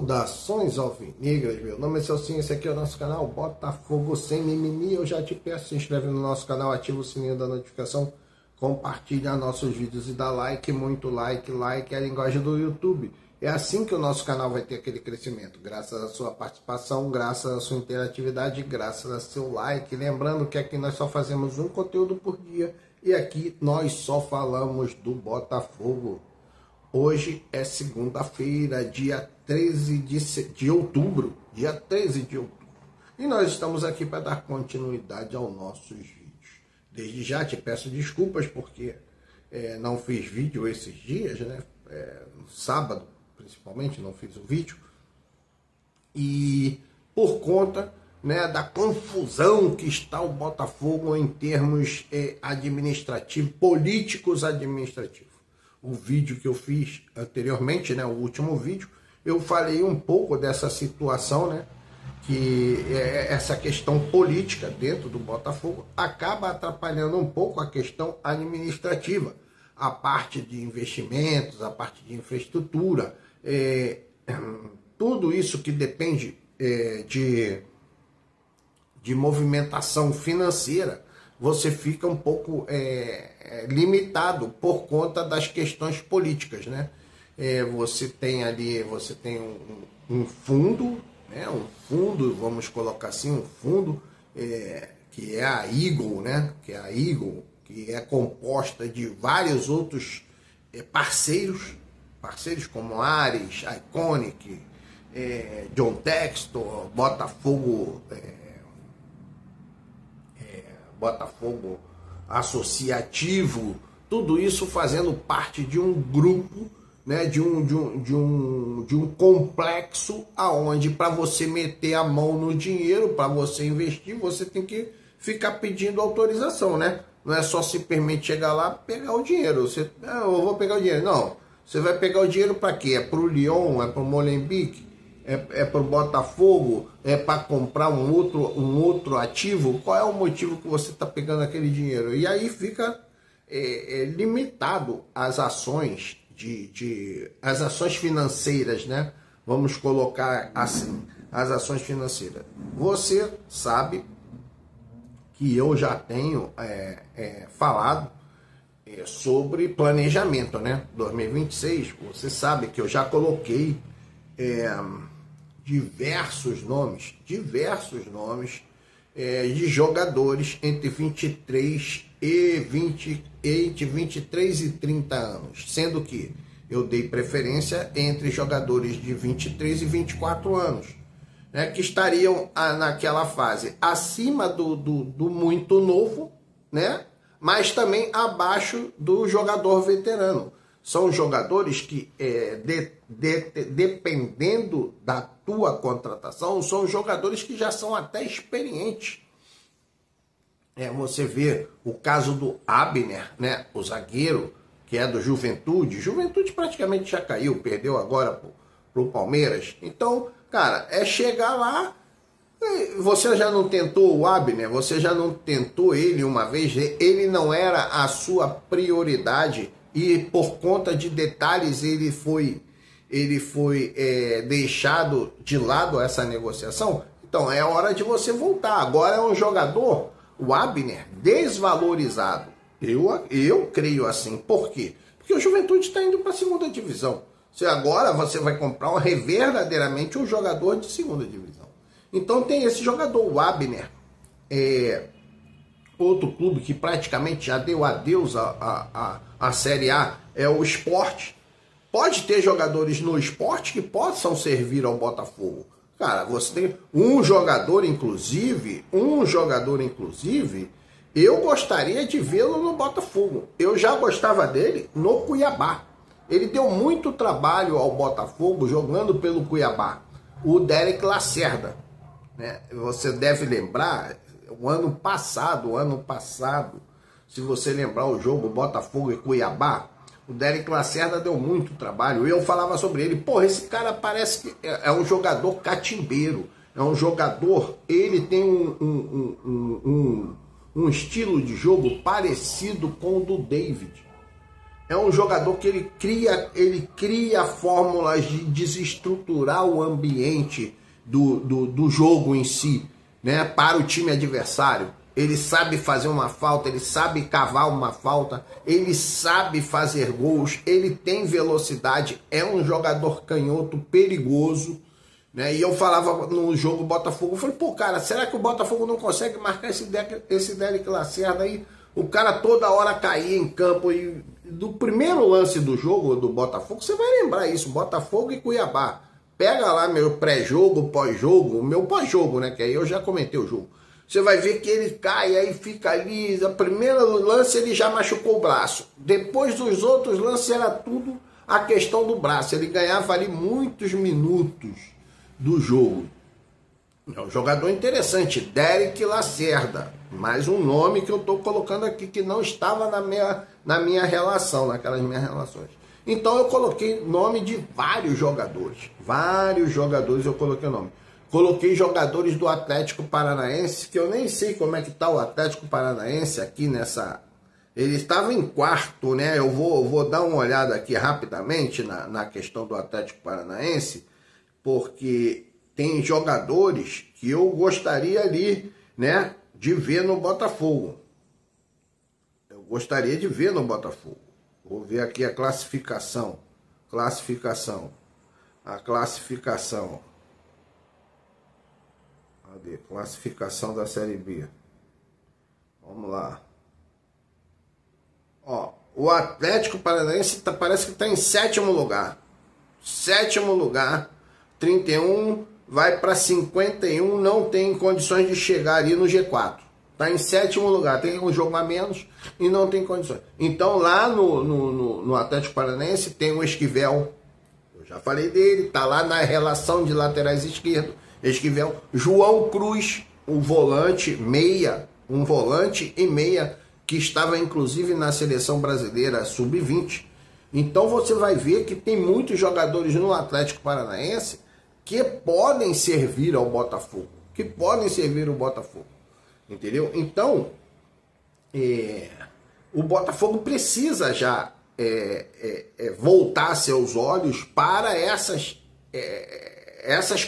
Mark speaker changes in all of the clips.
Speaker 1: Saudações alvinegras, meu nome é Celcinho, esse aqui é o nosso canal Botafogo Sem Mimimi. Eu já te peço, se inscreve no nosso canal, ativa o sininho da notificação, compartilha nossos vídeos e dá like, muito like, like é a linguagem do YouTube. É assim que o nosso canal vai ter aquele crescimento, graças à sua participação, graças à sua interatividade, graças ao seu like. Lembrando que aqui nós só fazemos um conteúdo por dia e aqui nós só falamos do Botafogo. Hoje é segunda-feira, dia 13 de outubro, dia 13 de outubro. E nós estamos aqui para dar continuidade aos nossos vídeos. Desde já te peço desculpas porque não fiz vídeo esses dias, né? No sábado, principalmente, não fiz o vídeo. E por conta, né, da confusão que está o Botafogo em termos administrativos, políticos administrativos. O vídeo que eu fiz anteriormente, né, o último vídeo, eu falei um pouco dessa situação, né, que essa questão política dentro do Botafogo acaba atrapalhando um pouco a questão administrativa, a parte de investimentos, a parte de infraestrutura, tudo isso que depende de movimentação financeira, você fica um pouco limitado por conta das questões políticas, né? Você tem um fundo, né? Um fundo, vamos colocar assim, um fundo que é a Eagle, né? Que é a Eagle, que é composta de vários outros parceiros como Ares, Iconic, John Textor, Botafogo Associativo, tudo isso fazendo parte de um grupo, né, de um complexo aonde para você meter a mão no dinheiro, para você investir, você tem que ficar pedindo autorização, né? Não é só simplesmente chegar lá e pegar o dinheiro. Eu vou pegar o dinheiro. Não, você vai pegar o dinheiro para quê? É para o Lyon, é para o Molenbeek? É para o Botafogo, é para comprar um outro ativo? Qual é o motivo que você está pegando aquele dinheiro? E aí fica limitado as ações as ações financeiras, né? Vamos colocar assim, as ações financeiras. Você sabe que eu já tenho falado sobre planejamento, né? 2026, você sabe que eu já coloquei diversos nomes de jogadores entre 23 e 30 anos, sendo que eu dei preferência entre jogadores de 23 e 24 anos, né, que estariam naquela fase acima do muito novo, né, mas também abaixo do jogador veterano. São jogadores que, dependendo da tua contratação, são jogadores que já são até experientes. Você vê o caso do Abner, né, o zagueiro, que é do Juventude. Juventude praticamente já caiu, perdeu agora para o Palmeiras. Então, cara, chegar lá. Você já não tentou o Abner? Você já não tentou ele uma vez? Ele não era a sua prioridade e por conta de detalhes ele foi deixado de lado essa negociação. Então é hora de você voltar. Agora é um jogador, o Abner, desvalorizado. Eu creio assim. Por quê? Porque o Juventude está indo para a segunda divisão. Agora você vai comprar verdadeiramente um jogador de segunda divisão. Então tem esse jogador, o Abner. Outro clube que praticamente já deu adeus à Série A é o Sport. Pode ter jogadores no Sport que possam servir ao Botafogo. Cara, você tem um jogador, inclusive, eu gostaria de vê-lo no Botafogo. Eu já gostava dele no Cuiabá. Ele deu muito trabalho ao Botafogo jogando pelo Cuiabá. O Derek Lacerda, né? Você deve lembrar, o ano passado, se você lembrar o jogo Botafogo e Cuiabá, o Derek Lacerda deu muito trabalho. Eu falava sobre ele, porra, esse cara parece que é um jogador catimbeiro, é um jogador, ele tem um estilo de jogo parecido com o do David. É um jogador que ele cria fórmulas de desestruturar o ambiente do jogo em si, né, para o time adversário. Ele sabe fazer uma falta, ele sabe cavar uma falta, ele sabe fazer gols, ele tem velocidade, é um jogador canhoto perigoso, né? E eu falava no jogo Botafogo, eu falei, pô, cara, será que o Botafogo não consegue marcar esse Derek Lacerda aí? O cara toda hora caía em campo. E do primeiro lance do jogo do Botafogo, você vai lembrar isso, Botafogo e Cuiabá. Pega lá meu pré-jogo, pós-jogo, o meu pós-jogo, né? Que aí eu já comentei o jogo. Você vai ver que ele cai, aí fica ali. No primeiro lance ele já machucou o braço. Depois dos outros lances era tudo a questão do braço. Ele ganhava ali muitos minutos do jogo. É um jogador interessante, Derek Lacerda. Mais um nome que eu estou colocando aqui que não estava na minha relação, naquelas minhas relações. Então eu coloquei nome de vários jogadores. Vários jogadores eu coloquei o nome. Coloquei jogadores do Atlético Paranaense, que eu nem sei como é que está o Atlético Paranaense aqui nessa... Ele estava em quarto, né? Eu vou dar uma olhada aqui rapidamente na questão do Atlético Paranaense, porque tem jogadores que eu gostaria ali, né, de ver no Botafogo. Eu gostaria de ver no Botafogo. Vou ver aqui a classificação. A classificação. Cadê? Classificação da Série B. Vamos lá. Ó, o Atlético Paranaense parece que está em sétimo lugar. Sétimo lugar. 31, vai para 51, não tem condições de chegar ali no G4. Está em sétimo lugar, tem um jogo a menos e não tem condições. Então lá no Atlético Paranaense tem o Esquivel, eu já falei dele, está lá na relação de laterais esquerdo, Esquivel, João Cruz, o volante meia, um volante e meia, que estava inclusive na seleção brasileira sub-20. Então você vai ver que tem muitos jogadores no Atlético Paranaense que podem servir ao Botafogo, entendeu? Então, o Botafogo precisa já voltar seus olhos para essas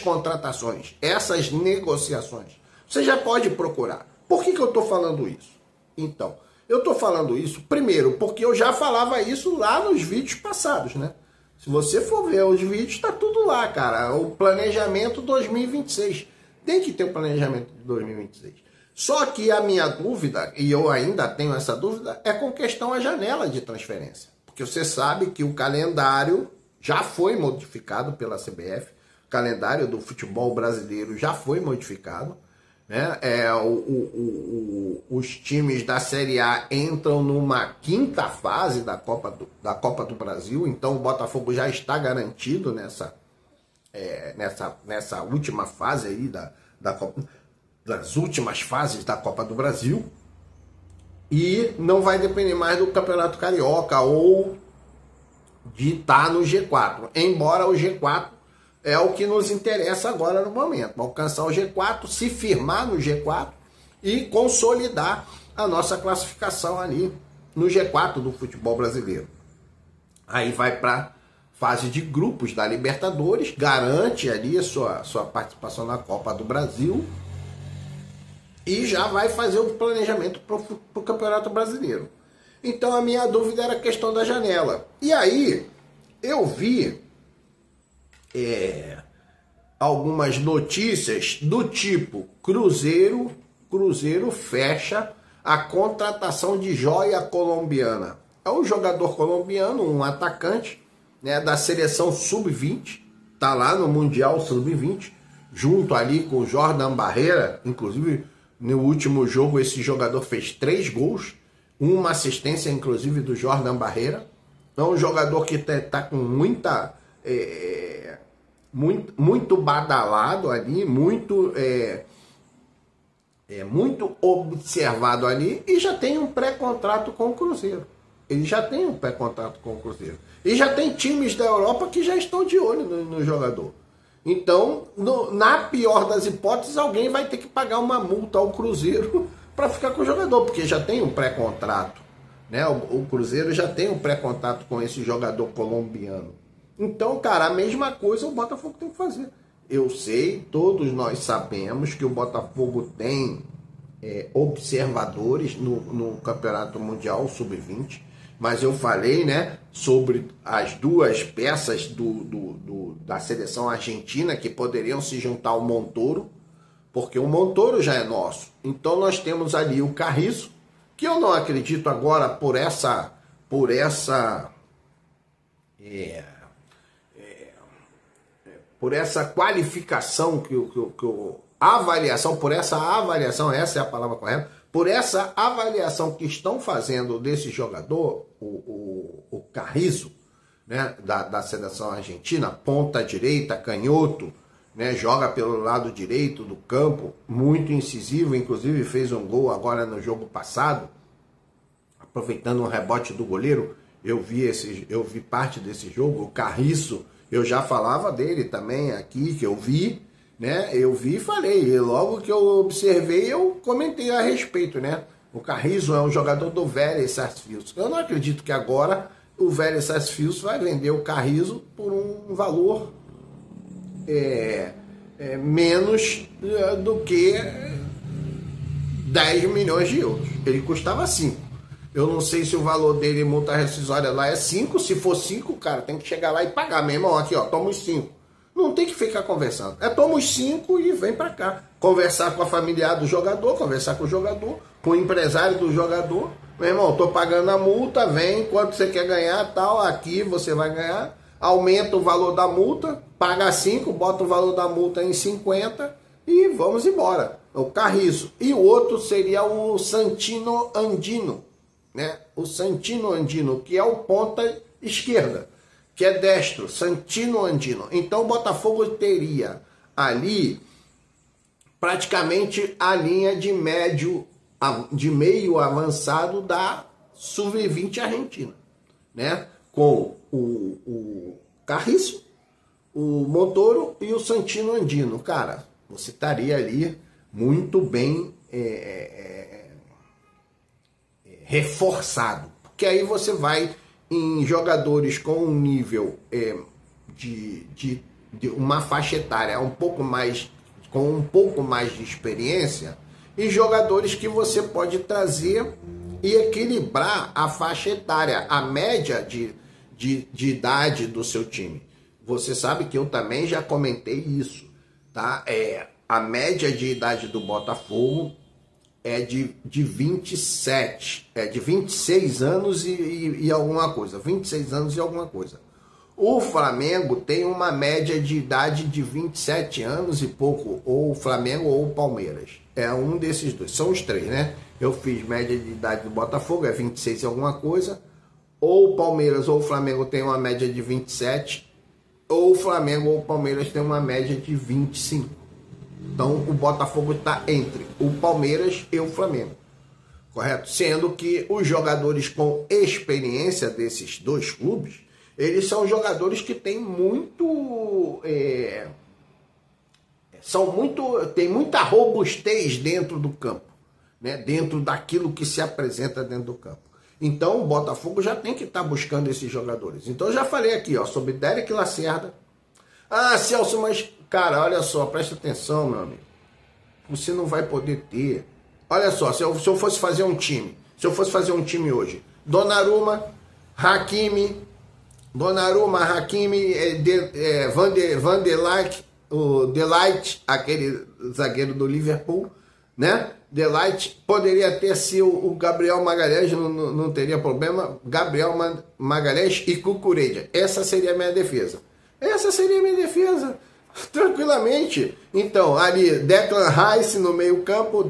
Speaker 1: contratações, essas negociações. Você já pode procurar. Por que eu estou falando isso? Então, eu estou falando isso, primeiro, porque eu já falava isso lá nos vídeos passados, né? Se você for ver os vídeos, tá tudo lá, cara. O planejamento 2026. Tem que ter o planejamento de 2026. Só que a minha dúvida, e eu ainda tenho essa dúvida, é com questão à janela de transferência. Porque você sabe que o calendário já foi modificado pela CBF. O calendário do futebol brasileiro já foi modificado, né? Os times da Série A entram numa quinta fase da Copa do Brasil, então o Botafogo já está garantido nessa última fase aí das últimas fases da Copa do Brasil, e não vai depender mais do Campeonato Carioca ou de estar no G4, embora o G4 é o que nos interessa agora no momento, alcançar o G4, se firmar no G4 e consolidar a nossa classificação ali no G4 do futebol brasileiro. Aí vai para fase de grupos da Libertadores, garante ali a sua participação na Copa do Brasil e já vai fazer o planejamento para o Campeonato Brasileiro. Então a minha dúvida era a questão da janela. E aí eu vi algumas notícias do tipo Cruzeiro fecha a contratação de joia colombiana. É um jogador colombiano, um atacante, né, da seleção sub-20, tá lá no Mundial sub-20, junto ali com o Jordan Barreira. Inclusive no último jogo esse jogador fez 3 gols, uma assistência inclusive do Jordan Barreira. É um jogador que tá com muito badalado ali, muito observado ali, e já tem um pré-contrato com o Cruzeiro. Ele já tem um pré-contrato com o Cruzeiro. E já tem times da Europa que já estão de olho no jogador. Então, na pior das hipóteses, alguém vai ter que pagar uma multa ao Cruzeiro para ficar com o jogador, porque já tem um pré-contrato. né? O Cruzeiro já tem um pré-contato com esse jogador colombiano. Então, cara, a mesma coisa o Botafogo tem que fazer. Eu sei, todos nós sabemos que o Botafogo tem observadores no Campeonato Mundial Sub-20, mas eu falei, né, sobre as duas peças da seleção argentina que poderiam se juntar ao Montoro, porque o Montoro já é nosso. Então nós temos ali o Carriço, que eu não acredito agora por essa qualificação por essa avaliação, essa é a palavra correta, por essa avaliação que estão fazendo desse jogador, o Carriço, né, da seleção argentina, ponta direita, canhoto, né, joga pelo lado direito do campo, muito incisivo, inclusive fez um gol agora no jogo passado, aproveitando um rebote do goleiro. Eu vi parte desse jogo. O Carriço, eu já falava dele também aqui, que eu vi, né? Eu vi e falei, e logo que eu observei, eu comentei a respeito, né? O Carriço é um jogador do Vélez Sarsfield. Eu não acredito que agora o Vélez Sarsfield vai vender o Carriço por um valor menos do que 10 milhões de euros. Ele custava 5. Eu não sei se o valor dele, multa rescisória lá é 5. Se for 5, cara, tem que chegar lá e pagar. Meu irmão, aqui, ó, toma os 5. Não tem que ficar conversando. Toma os 5 e vem pra cá. Conversar com a familiar do jogador, conversar com o jogador, com o empresário do jogador. Meu irmão, tô pagando a multa, vem, quanto você quer ganhar, tal, aqui você vai ganhar. Aumenta o valor da multa, paga 5, bota o valor da multa em 50 e vamos embora. O Carriço. E o outro seria o Santino Andino, né? O Santino Andino, que é o ponta esquerda, que é destro, Santino Andino. Então o Botafogo teria ali praticamente a linha de meio avançado da Sub-20 Argentina, né? Com o Carriço, o Montoro e o Santino Andino. Cara, você estaria ali muito bem reforçado, porque aí você vai em jogadores com um nível de uma faixa etária com um pouco mais de experiência, e jogadores que você pode trazer e equilibrar a faixa etária, a média de idade do seu time. Você sabe que eu também já comentei isso, tá? A média de idade do Botafogo é de 27, de 26 anos e alguma coisa, 26 anos e alguma coisa. O Flamengo tem uma média de idade de 27 anos e pouco, ou o Flamengo ou o Palmeiras. É um desses dois, são os três, né? Eu fiz média de idade do Botafogo, é 26 e alguma coisa. Ou o Palmeiras ou o Flamengo tem uma média de 27, ou o Flamengo ou o Palmeiras tem uma média de 25. Então o Botafogo está entre o Palmeiras e o Flamengo, correto? Sendo que os jogadores com experiência desses dois clubes, eles são jogadores que têm tem muita robustez dentro do campo, né? Dentro daquilo que se apresenta dentro do campo. Então o Botafogo já tem que estar buscando esses jogadores. Então eu já falei aqui, ó, sobre Derek Lacerda. Ah, Celso, mas cara, olha só, presta atenção, meu amigo. Você não vai poder ter. Olha só, se eu fosse fazer um time, hoje, Donnarumma, Hakimi, Van der Leijt, o De Ligt, aquele zagueiro do Liverpool, né? De Ligt, poderia ter sido o Gabriel Magalhães, não teria problema. Gabriel Magalhães e Cucurella. Essa seria a minha defesa. Tranquilamente. Então, ali, Declan Rice no meio campo,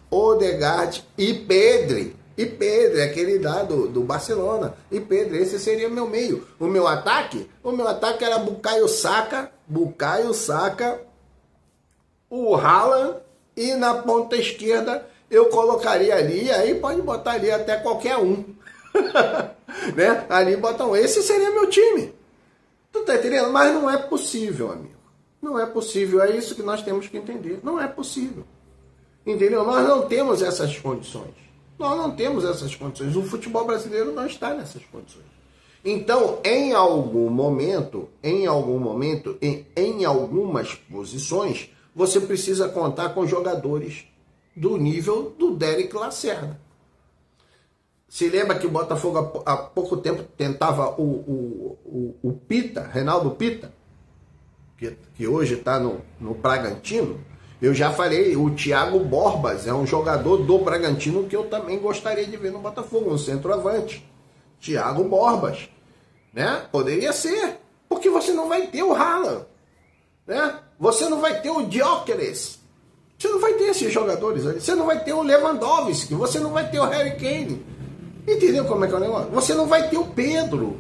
Speaker 1: Odegaard e Pedri. Aquele lá do Barcelona. E Pedri, esse seria meu meio. O meu ataque era Bukayo Saka, o Haaland, e na ponta esquerda eu colocaria ali, aí pode botar ali até qualquer um. Né? Ali botam, esse seria meu time. Tu tá entendendo? Mas não é possível, amigo. Não é possível, é isso que nós temos que entender. Não é possível. Entendeu? Nós não temos essas condições. Nós não temos essas condições. O futebol brasileiro não está nessas condições. Então, em algum momento, em algumas posições, você precisa contar com jogadores do nível do Derek Lacerda. Se lembra que o Botafogo há pouco tempo tentava o Pita, Reinaldo Pita, que hoje está no Bragantino? Eu já falei, o Thiago Borbas é um jogador do Bragantino que eu também gostaria de ver no Botafogo, um centroavante. Thiago Borbas, né? Poderia ser, porque você não vai ter o Haaland, né? Você não vai ter o Gyökeres, você não vai ter esses jogadores ali, você não vai ter o Lewandowski, você não vai ter o Harry Kane. Entendeu como é que é o negócio? Você não vai ter o Pedro.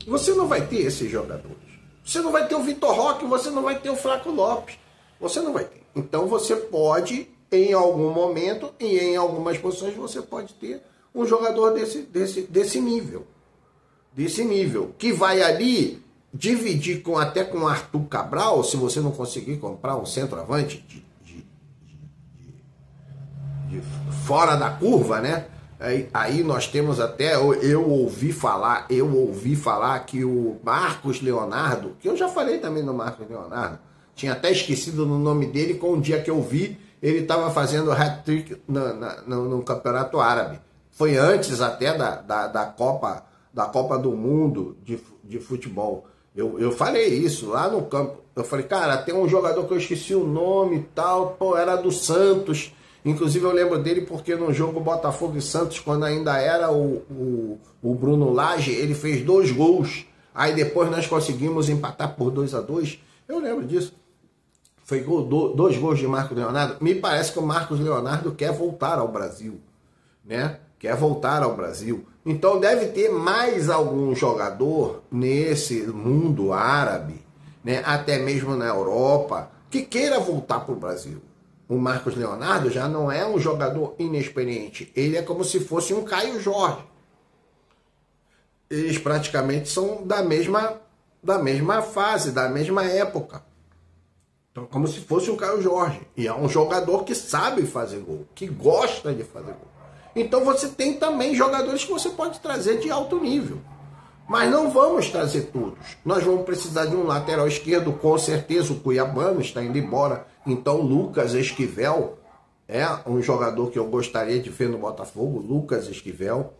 Speaker 1: Você não vai ter esses jogadores. Você não vai ter o Vitor Roque, você não vai ter o Flaco Lopes. Você não vai ter. Então você pode, em algum momento, e em algumas posições, você pode ter um jogador desse nível. Desse nível. Que vai ali dividir até com o Arthur Cabral, se você não conseguir comprar um centroavante de fora da curva, né? Aí nós temos até, eu ouvi falar que o Marcos Leonardo, que eu já falei também do Marcos Leonardo, tinha até esquecido no nome dele, com o dia que eu vi, ele estava fazendo hat-trick no Campeonato Árabe. Foi antes até da Copa do Mundo de futebol. Eu falei isso lá no campo. Eu falei, cara, tem um jogador que eu esqueci o nome e tal, pô, era do Santos. Inclusive eu lembro dele porque no jogo Botafogo e Santos, quando ainda era o Bruno Lage, ele fez 2 gols. Aí depois nós conseguimos empatar por 2-2. Eu lembro disso. Foi 2 gols de Marcos Leonardo. Me parece que o Marcos Leonardo quer voltar ao Brasil, né? Quer voltar ao Brasil. Então deve ter mais algum jogador nesse mundo árabe, né? Até mesmo na Europa, que queira voltar para o Brasil. O Marcos Leonardo já não é um jogador inexperiente. Ele é como se fosse um Caio Jorge. Eles praticamente são da mesma fase, da mesma época. Então, como se fosse um Caio Jorge. E é um jogador que sabe fazer gol, que gosta de fazer gol. Então você tem também jogadores que você pode trazer de alto nível. Mas não vamos trazer todos. Nós vamos precisar de um lateral esquerdo, com certeza. O Cuiabano está indo embora. Então, Lucas Esquivel é um jogador que eu gostaria de ver no Botafogo. Lucas Esquivel,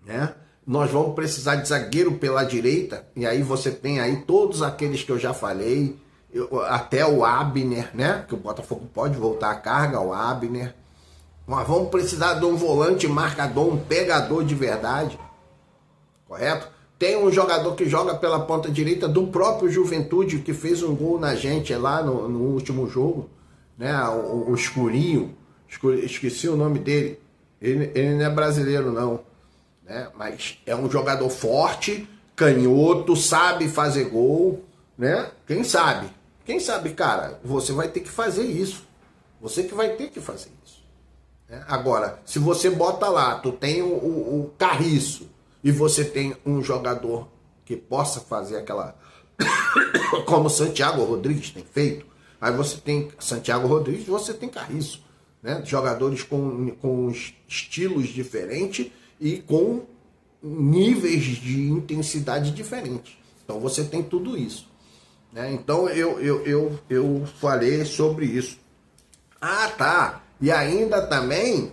Speaker 1: né? Nós vamos precisar de zagueiro pela direita. E aí você tem aí todos aqueles que eu já falei. Até o Abner, né? Que o Botafogo pode voltar à carga, o Abner. Nós vamos precisar de um volante marcador, um pegador de verdade. Correto? Tem um jogador que joga pela ponta direita do próprio Juventude, que fez um gol na gente lá no último jogo, né? O Escurinho, esqueci o nome dele. Ele não é brasileiro não, né? Mas é um jogador forte, canhoto, sabe fazer gol, né? Quem sabe, cara, você vai ter que fazer isso. Você que vai ter que fazer isso, né? Agora, se você bota lá, tu tem o Carriço, e você tem um jogador que possa fazer aquela... como Santiago Rodrigues tem feito. Aí você tem Santiago Rodrigues, você tem Carriço, né? Jogadores com estilos diferentes e com níveis de intensidade diferentes. Então você tem tudo isso, né? Então eu falei sobre isso. Ah, tá. E ainda também...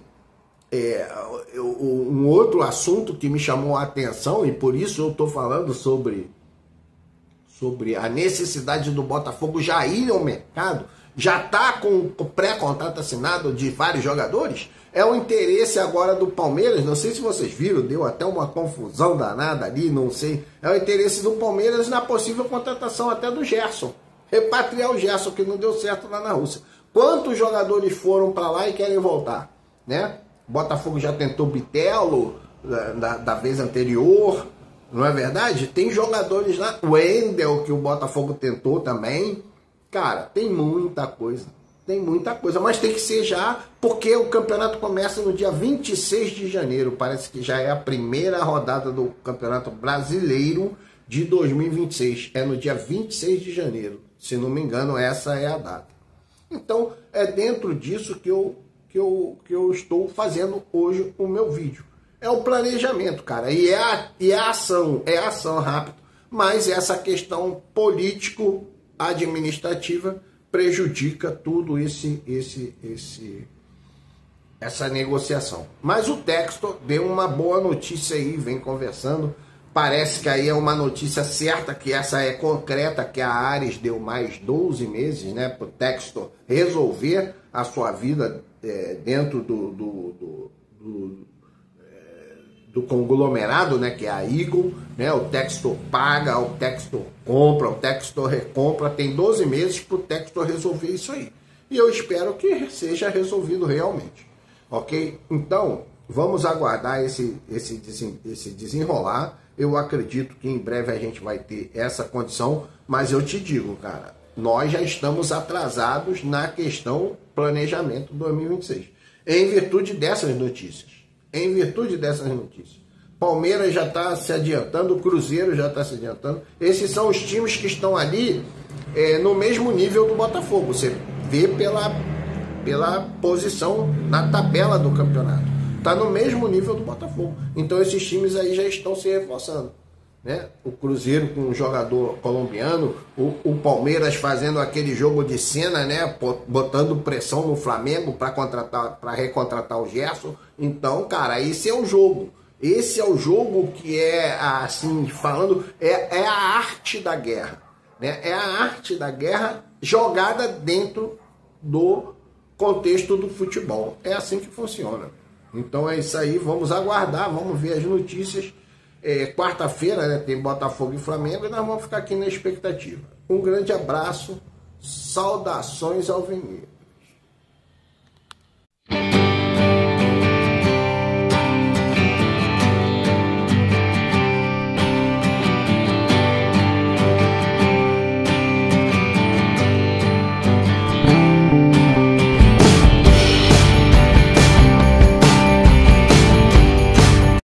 Speaker 1: um outro assunto que me chamou a atenção, e por isso eu estou falando sobre a necessidade do Botafogo já ir ao mercado, já está com o pré-contrato assinado de vários jogadores, é o interesse agora do Palmeiras. Não sei se vocês viram, deu até uma confusão danada ali, não sei. É o interesse do Palmeiras na possível contratação até do Gerson, repatriar o Gerson, que não deu certo lá na Rússia. Quantos jogadores foram para lá e querem voltar, né? O Botafogo já tentou Bitelo da vez anterior, não é verdade? Tem jogadores lá, o Wendel, que o Botafogo tentou também. Cara, tem muita coisa, mas tem que ser já, porque o campeonato começa no dia 26 de janeiro, parece que já é a primeira rodada do Campeonato Brasileiro de 2026, é no dia 26 de janeiro, se não me engano, essa é a data. Então, é dentro disso que que eu estou fazendo hoje o meu vídeo. É o planejamento, cara, e é a ação rápida, mas essa questão político-administrativa prejudica tudo essa negociação. Mas o Textor deu uma boa notícia aí, vem conversando. Parece que aí é uma notícia certa, que essa é concreta, que a Ares deu mais 12 meses, né, para o Textor resolver a sua vida dentro do conglomerado, né, que é a Eagle, né, o Textor paga, o Textor compra, o Textor recompra, tem 12 meses para o Textor resolver isso aí. E eu espero que seja resolvido realmente, ok? Então, vamos aguardar esse desenrolar. Eu acredito que em breve a gente vai ter essa condição, mas eu te digo, cara, nós já estamos atrasados na questão planejamento 2026, em virtude dessas notícias. Palmeiras já está se adiantando, o Cruzeiro já está se adiantando. Esses são os times que estão ali no mesmo nível do Botafogo. Você vê pela posição na tabela do campeonato. Está no mesmo nível do Botafogo. Então esses times aí já estão se reforçando, né? O Cruzeiro com um jogador colombiano, o Palmeiras fazendo aquele jogo de cena, né? Botando pressão no Flamengo para recontratar o Gerson. Então, cara, esse é o jogo. Esse é o jogo que é, assim, falando, é a arte da guerra, né? É a arte da guerra jogada dentro do contexto do futebol. É assim que funciona. Então é isso aí, vamos aguardar, vamos ver as notícias. Quarta-feira, né, tem Botafogo e Flamengo e nós vamos ficar aqui na expectativa. Um grande abraço, saudações alvinegras.